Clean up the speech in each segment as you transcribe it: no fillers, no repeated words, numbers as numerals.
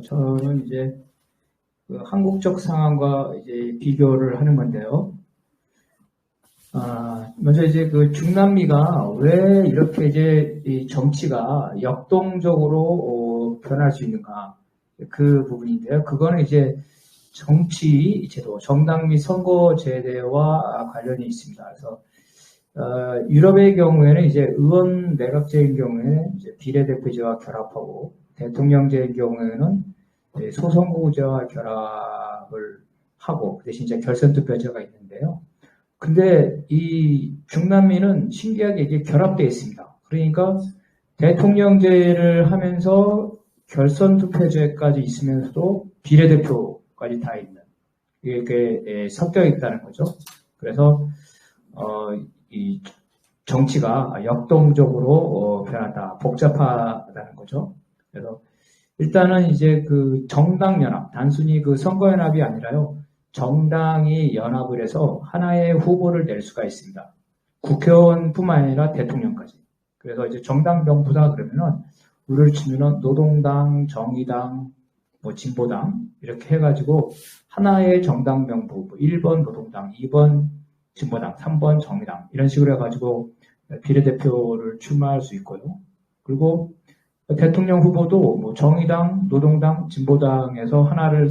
저는 이제 그 한국적 상황과 이제 비교를 하는 건데요. 먼저 이제 그 중남미가 왜 이렇게 이제 이 정치가 역동적으로 변할 수 있는가, 그 부분인데요. 그거는 이제 정치 제도, 정당 및 선거제도와 관련이 있습니다. 그래서 유럽의 경우에는 이제 의원 내각제인 경우에 이제 비례대표제와 결합하고, 대통령제인 경우에는 소선거구제와 결합을 하고, 그 대신 이제 결선투표제가 있는데요. 근데 이 중남미는 신기하게 이게 결합되어 있습니다. 그러니까 대통령제를 하면서 결선투표제까지 있으면서도 비례대표까지 다 있는, 이게 섞여 있다는 거죠. 그래서 이 정치가 역동적으로 변한다, 복잡하다는 거죠. 그래서 일단은 이제 그 정당 연합, 단순히 그 선거 연합이 아니라요, 정당이 연합을 해서 하나의 후보를 낼 수가 있습니다. 국회의원뿐만 아니라 대통령까지. 그래서 이제 정당 명부다 그러면은 우리를 치면은 노동당, 정의당, 뭐 진보당 이렇게 해가지고 하나의 정당 명부, 1번 노동당, 2번 진보당, 3번 정의당 이런 식으로 해가지고 비례대표를 출마할 수 있고요. 그리고 대통령 후보도 뭐 정의당, 노동당, 진보당에서 하나를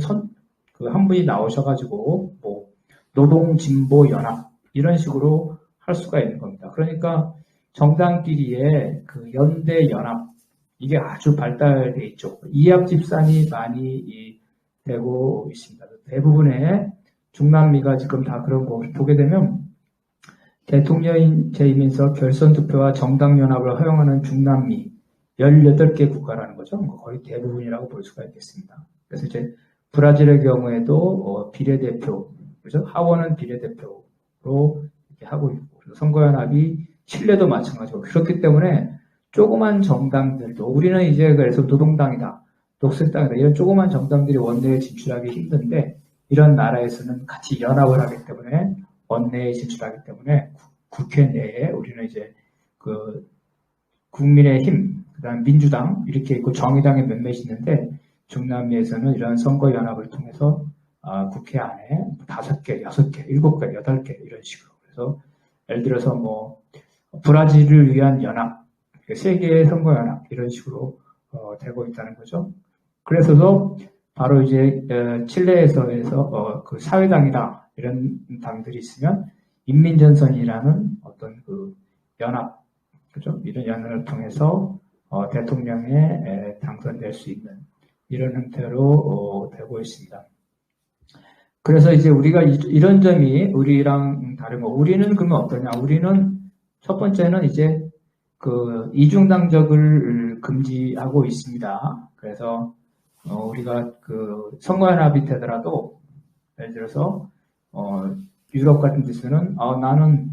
한 분이 나오셔가지고 뭐 노동, 진보, 연합 이런 식으로 할 수가 있는 겁니다. 그러니까 정당끼리의 그 연대, 연합 이게 아주 발달돼 있죠. 이합 집산이 많이 되고 있습니다. 대부분의 중남미가 지금 다 그런 거 보게 되면 대통령제이면서 결선투표와 정당연합을 허용하는 중남미 18개 국가라는 거죠. 거의 대부분이라고 볼 수가 있겠습니다. 그래서 이제 브라질의 경우에도 비례대표, 그죠? 하원은 비례대표로 이렇게 하고 있고, 선거연합이 칠레도 마찬가지고, 그렇기 때문에 조그만 정당들도, 우리는 이제 그래서 노동당이다, 녹색당이다, 이런 조그만 정당들이 원내에 진출하기 힘든데, 이런 나라에서는 같이 연합을 하기 때문에, 원내에 진출하기 때문에, 국회 내에 우리는 이제 그 국민의힘, 그 다음 민주당, 이렇게 있고 정의당에 몇몇 있는데, 중남미에서는 이런 선거연합을 통해서 국회 안에 5개, 6개, 7개, 8개 이런 식으로. 그래서 예를 들어서 뭐 브라질을 위한 연합, 세계의 선거연합 이런 식으로 되고 있다는 거죠. 그래서도 바로 이제 칠레에서 그 사회당이다 이런 당들이 있으면 인민전선이라는 어떤 그 연합, 그죠? 이런 연합을 통해서 대통령에 당선될 수 있는 이런 형태로 되고 있습니다. 그래서 이제 우리가 이런 점이 우리랑 다른 거. 우리는 그러면 어떠냐? 우리는 첫 번째는 이제 그 이중당적을 금지하고 있습니다. 그래서 우리가 그 선거연합이 되더라도 예를 들어서 유럽 같은 데서는 나는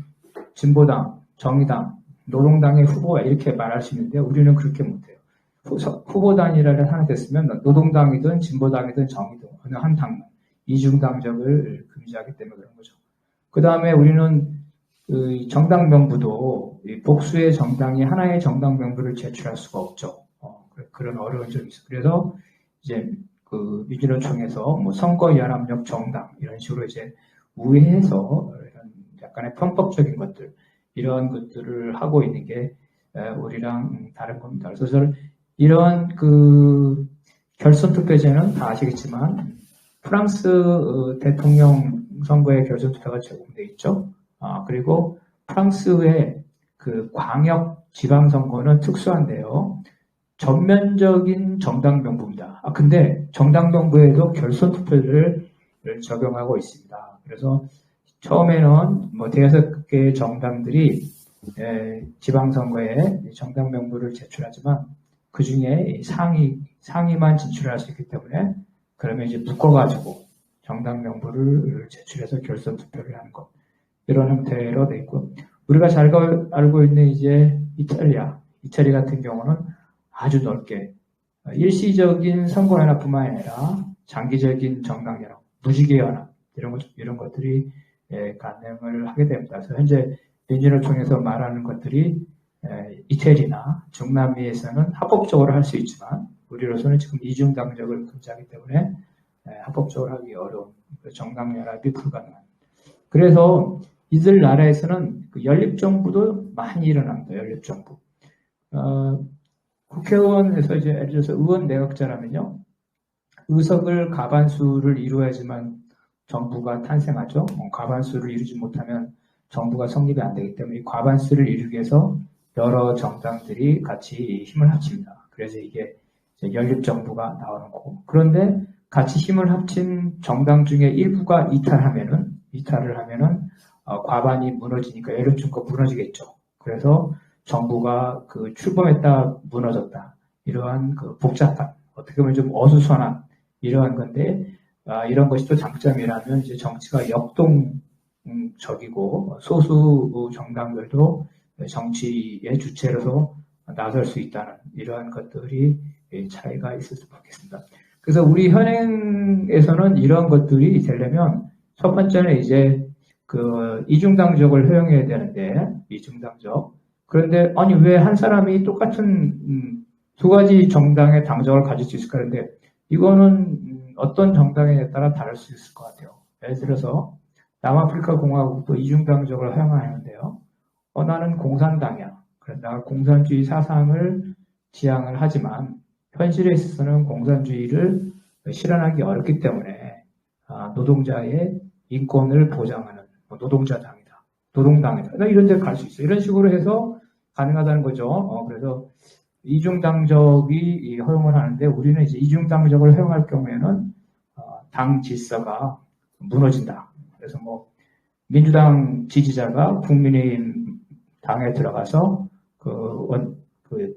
진보당, 정의당, 노동당의 후보야 이렇게 말할 수 있는데 우리는 그렇게 못해요. 후보 단일화를 하나 됐으면 노동당이든 진보당이든 정의든 어느 한 당만 이중당적을 금지하기 때문에 그런 거죠. 그 다음에 우리는 그 정당 명부도 복수의 정당이 하나의 정당 명부를 제출할 수가 없죠. 그런 어려운 점이 있어요. 그래서 이제 그 민주노총에서 뭐 선거연합력 정당 이런 식으로 이제 우회해서 이런 약간의 편법적인 것들 이런 것들을 하고 있는 게 우리랑 다른 겁니다. 그래서 이런 그 결선투표제는 다 아시겠지만 프랑스 대통령 선거의 결선투표가 제공돼 있죠. 그리고 프랑스의 그 광역 지방선거는 특수한데요. 전면적인 정당 명부입니다. 근데 정당 명부에도 결선투표를 적용하고 있습니다. 그래서 처음에는 뭐 5개의 정당들이 지방선거에 정당 명부를 제출하지만 그 중에 상위만 진출할 수 있기 때문에 그러면 이제 묶어가지고 정당 명부를 제출해서 결선 투표를 하는 것 이런 형태로 돼 있고 우리가 잘 알고 있는 이제 이탈리 같은 경우는 아주 넓게 일시적인 선거연합뿐만 아니라 장기적인 정당연합, 무지개연합 이런 것들이 가능을 하게 됩니다. 그래서 현재 민주노총에서 말하는 것들이 이태리나 중남미에서는 합법적으로 할 수 있지만 우리로서는 지금 이중당적을 금지하기 때문에 합법적으로 하기 어려운 정당연합이 불가능한. 그래서 이들 나라에서는 그 연립정부도 많이 일어납니다. 연립정부. 국회의원에서 이제 예를 들어서 의원 내각제라면요. 의석을 과반수를 이루어야지만 정부가 탄생하죠. 과반수를 이루지 못하면 정부가 성립이 안 되기 때문에 과반수를 이루기 위해서 여러 정당들이 같이 힘을 합칩니다. 그래서 이게 연립정부가 나오는 거고. 그런데 같이 힘을 합친 정당 중에 일부가 이탈을 하면은 과반이 무너지니까 연립정부가 무너지겠죠. 그래서 정부가 그 출범했다 무너졌다. 이러한 그 복잡한, 어떻게 보면 좀 어수선한 이러한 건데, 이런 것이 또 장점이라면 이제 정치가 역동적이고 소수 정당들도 정치의 주체로서 나설 수 있다는 이러한 것들이 차이가 있을 수 있겠습니다. 그래서 우리 현행에서는 이러한 것들이 되려면 첫 번째는 이제 그 이중당적을 허용해야 되는데, 이중당적. 그런데 아니 왜 한 사람이 똑같은 두 가지 정당의 당적을 가질 수 있을까? 그런데 이거는 어떤 정당에 따라 다를 수 있을 것 같아요. 예를 들어서 남아프리카 공화국도 이중당적을 허용하는데요. 나는 공산당이야. 그래서 내가 공산주의 사상을 지향을 하지만 현실에 있어서는 공산주의를 실현하기 어렵기 때문에 노동자의 인권을 보장하는 노동자당이다. 노동당이다. 이런 데 갈 수 있어요. 이런 식으로 해서 가능하다는 거죠. 그래서 이중당적이 허용을 하는데 우리는 이제 이중당적을 허용할 경우에는 당 질서가 무너진다. 그래서 뭐 민주당 지지자가 국민의힘 당에 들어가서 그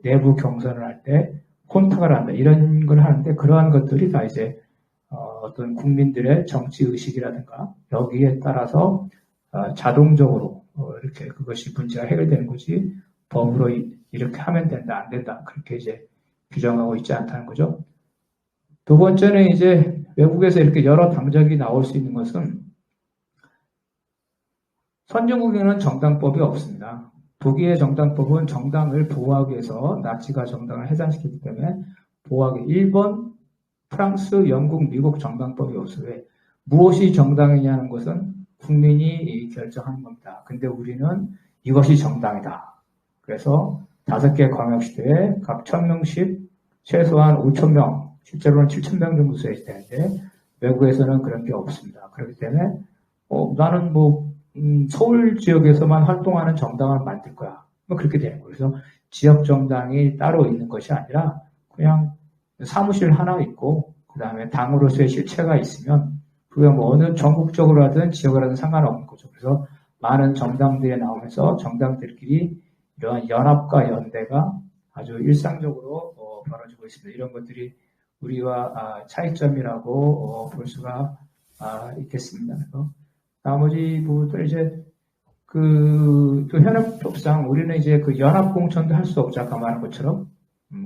내부 경선을 할 때 혼탁을 한다. 이런 걸 하는데 그러한 것들이 다 이제 어떤 국민들의 정치 의식이라든가 여기에 따라서 자동적으로 이렇게 그것이 문제가 해결되는 거지 법으로 이렇게 하면 된다, 안 된다. 그렇게 이제 규정하고 있지 않다는 거죠. 두 번째는 이제 외국에서 이렇게 여러 당적이 나올 수 있는 것은 선진국에는 정당법이 없습니다. 독일의 정당법은 정당을 보호하기 위해서 나치가 정당을 해산시켰기 때문에 보호하기. 일본, 프랑스, 영국, 미국 정당법이 없어요. 왜? 무엇이 정당이냐는 것은 국민이 결정하는 겁니다. 근데 우리는 이것이 정당이다. 그래서 5개 광역시도에 각 1000명씩 최소한 5,000명, 실제로는 7,000명 정도 써야 되는데 외국에서는 그런 게 없습니다. 그렇기 때문에 나는 서울 지역에서만 활동하는 정당을 만들 거야. 그렇게 되는 거예요. 그래서 지역 정당이 따로 있는 것이 아니라 그냥 사무실 하나 있고 그 다음에 당으로서의 실체가 있으면 그게 뭐 어느 전국적으로 하든 지역으로 하든 상관없는 거죠. 그래서 많은 정당들이 나오면서 정당들끼리 이러한 연합과 연대가 아주 일상적으로 벌어지고 있습니다. 이런 것들이 우리와 차이점이라고 볼 수가 있겠습니다. 그래서 나머지 부분들 이제 또 현행법상 우리는 이제 그 연합공천도 할 수 없죠. 아까 말한 것처럼.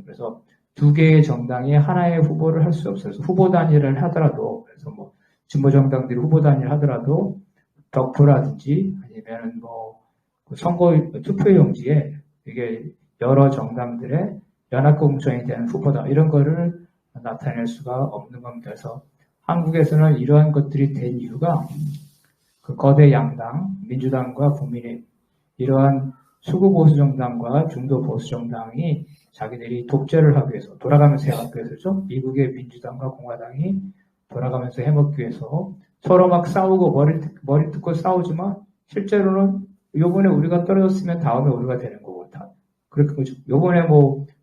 그래서 2개의 정당이 하나의 후보를 할 수 없어요. 그래서 후보 단일을 하더라도, 그래서 뭐 진보 정당들이 후보 단일을 하더라도 덕후라든지 아니면 선거 투표용지에 이게 여러 정당들의 연합공천이 되는 후보다 이런 거를 나타낼 수가 없는 겁니다. 그래서 한국에서는 이러한 것들이 된 이유가 그 거대 양당, 민주당과 국민의힘, 이러한 수구 보수 정당과 중도 보수 정당이 자기들이 독재를 하기 위해서 돌아가면서 해먹기 위해서죠. 미국의 민주당과 공화당이 돌아가면서 해먹기 위해서 서로 막 싸우고 머리 뜯고 싸우지만 실제로는 요번에 우리가 떨어졌으면 다음에 우리가 되는 거고 다 그렇게 거죠. 요번에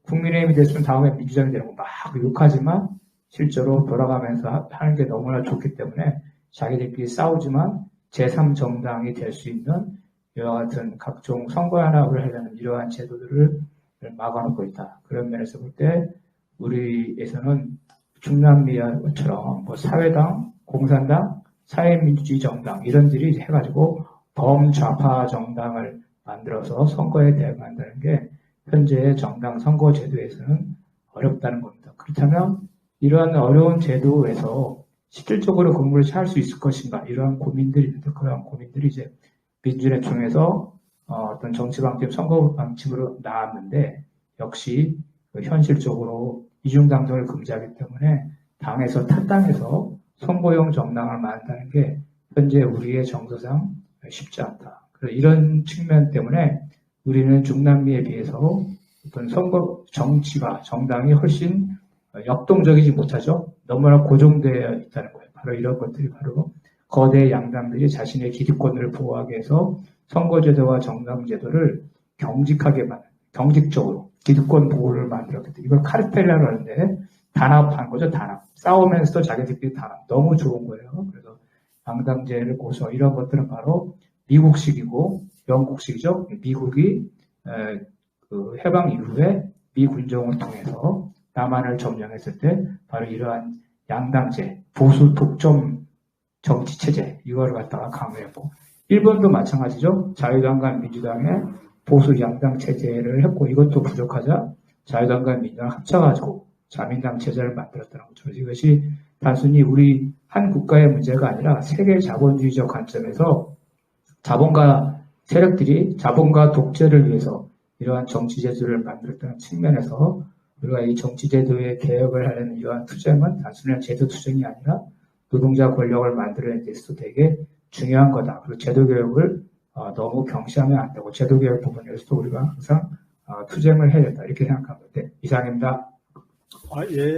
국민의힘이 됐으면 다음에 민주당이 되는 거 막 욕하지만 실제로 돌아가면서 하는 게 너무나 좋기 때문에 자기들끼리 싸우지만 제3정당이 될 수 있는 이와 같은 각종 선거 연합을 하려는 이러한 제도들을 막아놓고 있다. 그런 면에서 볼 때 우리에서는 중남미처럼 사회당, 공산당, 사회민주주의 정당 이런들이 해가지고 범좌파 정당을 만들어서 선거에 대응한다는 게 현재의 정당 선거 제도에서는 어렵다는 겁니다. 그렇다면 이러한 어려운 제도에서 실질적으로 공부를 잘 수 있을 것인가 이러한 고민들이 있는데 그러한 고민들이 이제 민주를 통해서 어떤 정치 방침, 선거 방침으로 나왔는데 역시 현실적으로 이중당정을 금지하기 때문에 당에서 탈당해서 선거용 정당을 만든다는 게 현재 우리의 정서상 쉽지 않다. 그래서 이런 측면 때문에 우리는 중남미에 비해서 어떤 선거 정치가 정당이 훨씬 역동적이지 못하죠. 너무나 고정되어 있다는 거예요. 바로 이런 것들이 바로 거대 양당들이 자신의 기득권을 보호하기 위해서 선거제도와 정당제도를 경직적으로 기득권 보호를 만들었기 때문에 이걸 카르텔이라고 하는데 단합한 거죠. 단합. 싸우면서도 자기들끼리 단합. 너무 좋은 거예요. 그래서 양당제를 고소 이런 것들은 바로 미국식이고 영국식이죠. 미국이 그 해방 이후에 미 군정을 통해서 남한을 점령했을 때 바로 이러한 양당제, 보수 독점 정치 체제 이거를 갖다가 강요했고 일본도 마찬가지죠. 자유당과 민주당의 보수 양당 체제를 했고 이것도 부족하자 자유당과 민주당 합쳐가지고 자민당 체제를 만들었다는 거죠. 이것이 단순히 우리 한 국가의 문제가 아니라 세계 자본주의적 관점에서 자본가 세력들이 자본가 독재를 위해서 이러한 정치제도를 만들었다는 측면에서 우리가 이 정치제도의 개혁을 하려는 이러한 투쟁은 단순한 제도 투쟁이 아니라 노동자 권력을 만들어내는 데 있어서 되게 중요한 거다. 그리고 제도개혁을 너무 경시하면 안 되고 제도개혁 부분에서도 우리가 항상 투쟁을 해야 된다. 이렇게 생각합니다. 네, 이상입니다. 예.